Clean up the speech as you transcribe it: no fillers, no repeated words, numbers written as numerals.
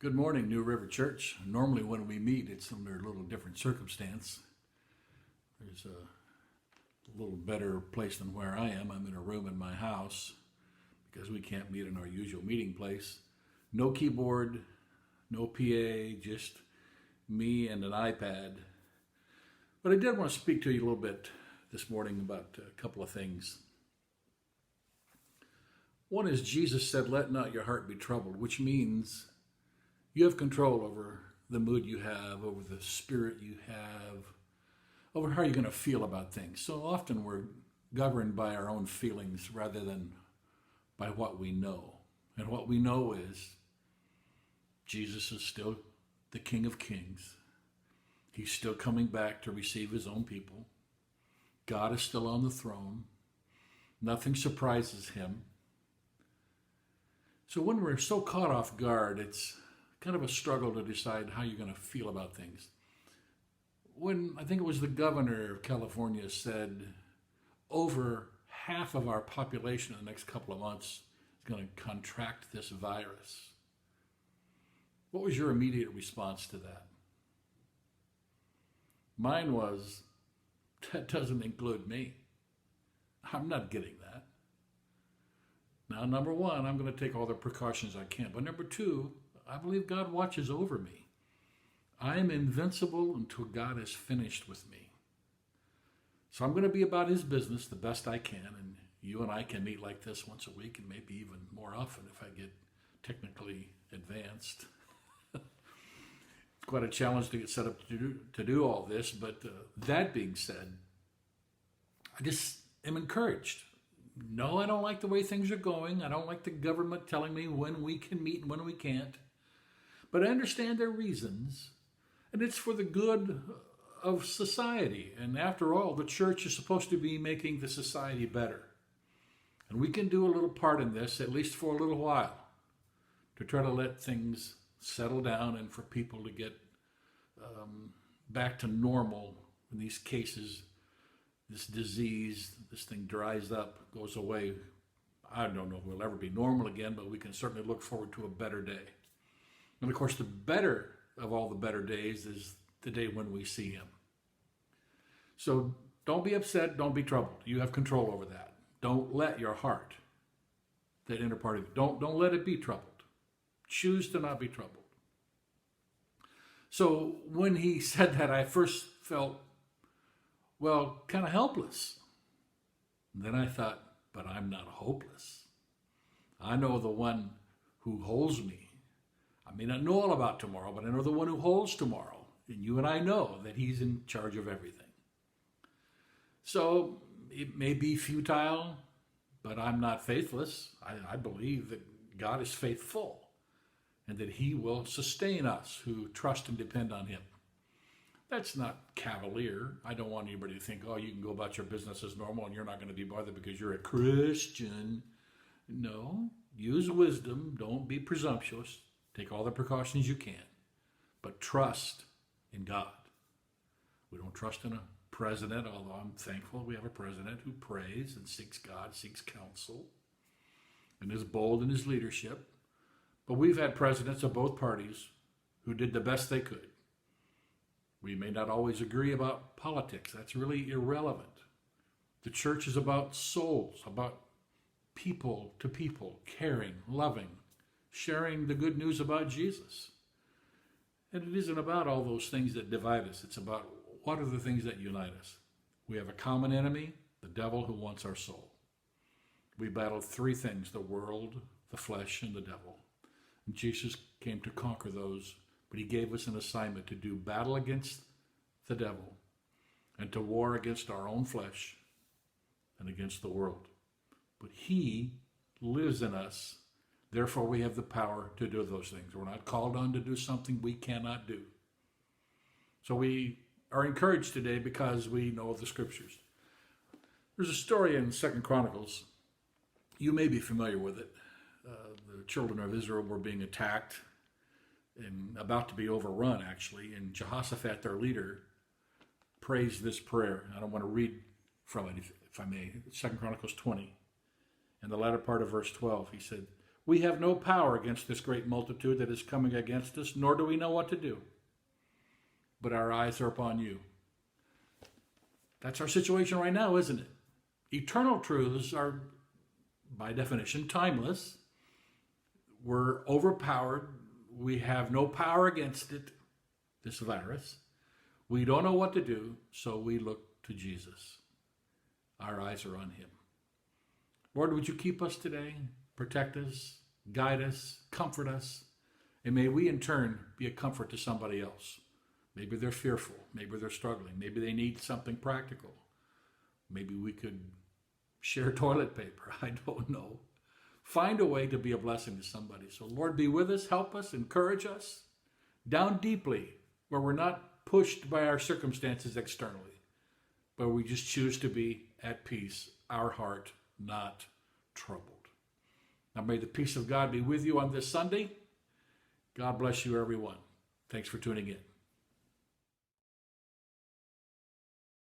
Good morning, New River Church. Normally, when we meet, it's under a little different circumstance. There's a little better place than where I am. I'm in a room in my house because we can't meet in our usual meeting place. No keyboard, no PA, just me and an iPad. But I did want to speak to you a little bit this morning about a couple of things. One is Jesus said, "Let not your heart be troubled," which means you have control over the mood you have, over the spirit you have, over how you're going to feel about things. So often we're governed by our own feelings rather than by what we know. And what we know is Jesus is still the King of Kings. He's still coming back to receive his own people. God is still on the throne. Nothing surprises him. So when we're so caught off guard, it's kind of a struggle to decide how you're going to feel about things. When I think it was the governor of California said over half of our population in the next couple of months is going to contract this virus. What was your immediate response to that? Mine was, that doesn't include me. I'm not getting that. Now, number one, I'm going to take all the precautions I can. But number two, I believe God watches over me. I am invincible until God is finished with me. So I'm going to be about his business the best I can. And you and I can meet like this once a week and maybe even more often if I get technically advanced. It's quite a challenge to get set up to do all this. But that being said, I just am encouraged. No, I don't like the way things are going. I don't like the government telling me when we can meet and when we can't. But I understand their reasons, and it's for the good of society. And after all, the church is supposed to be making the society better. And we can do a little part in this, at least for a little while, to try to let things settle down and for people to get back to normal in these cases. This disease, this thing dries up, goes away. I don't know if we'll ever be normal again, but we can certainly look forward to a better day. And of course, the better of all the better days is the day when we see him. So don't be upset, don't be troubled. You have control over that. Don't let your heart, that inner part of you, don't let it be troubled. Choose to not be troubled. So when he said that, I first felt, well, kind of helpless. And then I thought, but I'm not hopeless. I know the one who holds me. I may not know all about tomorrow, but I know the one who holds tomorrow. And you and I know that he's in charge of everything. So it may be futile, but I'm not faithless. I believe that God is faithful and that he will sustain us who trust and depend on him. That's not cavalier. I don't want anybody to think, oh, you can go about your business as normal and you're not going to be bothered because you're a Christian. No, use wisdom. Don't be presumptuous. Take all the precautions you can, but trust in God. We don't trust in a president, although I'm thankful we have a president who prays and seeks God, seeks counsel, and is bold in his leadership. But we've had presidents of both parties who did the best they could. We may not always agree about politics. That's really irrelevant. The church is about souls, about people to people, caring, loving, sharing the good news about Jesus. And it isn't about all those things that divide us. It's about what are the things that unite us. We have a common enemy, the devil, who wants our soul. We battle three things: the world, the flesh, and the devil. And Jesus came to conquer those, but he gave us an assignment to do battle against the devil and to war against our own flesh and against the world. But he lives in us. Therefore, we have the power to do those things. We're not called on to do something we cannot do. So we are encouraged today because we know the scriptures. There's a story in 2 Chronicles. You may be familiar with it. The children of Israel were being attacked and about to be overrun, actually. And Jehoshaphat, their leader, prays this prayer. I don't want to read from it, if I may. 2 Chronicles 20. In the latter part of verse 12, he said, We have no power against this great multitude that is coming against us, nor do we know what to do. But our eyes are upon you. That's our situation right now, isn't it? Eternal truths are, by definition, timeless. We're overpowered. We have no power against it, this virus. We don't know what to do, so we look to Jesus. Our eyes are on him. Lord, would you keep us today, protect us, guide us, comfort us, and may we in turn be a comfort to somebody else. Maybe they're fearful, maybe they're struggling, maybe they need something practical. Maybe we could share toilet paper, I don't know. Find a way to be a blessing to somebody. So Lord, be with us, help us, encourage us, down deeply, where we're not pushed by our circumstances externally, but we just choose to be at peace, our heart not troubled. Now may the peace of God be with you on this Sunday. God bless you, everyone. Thanks for tuning in.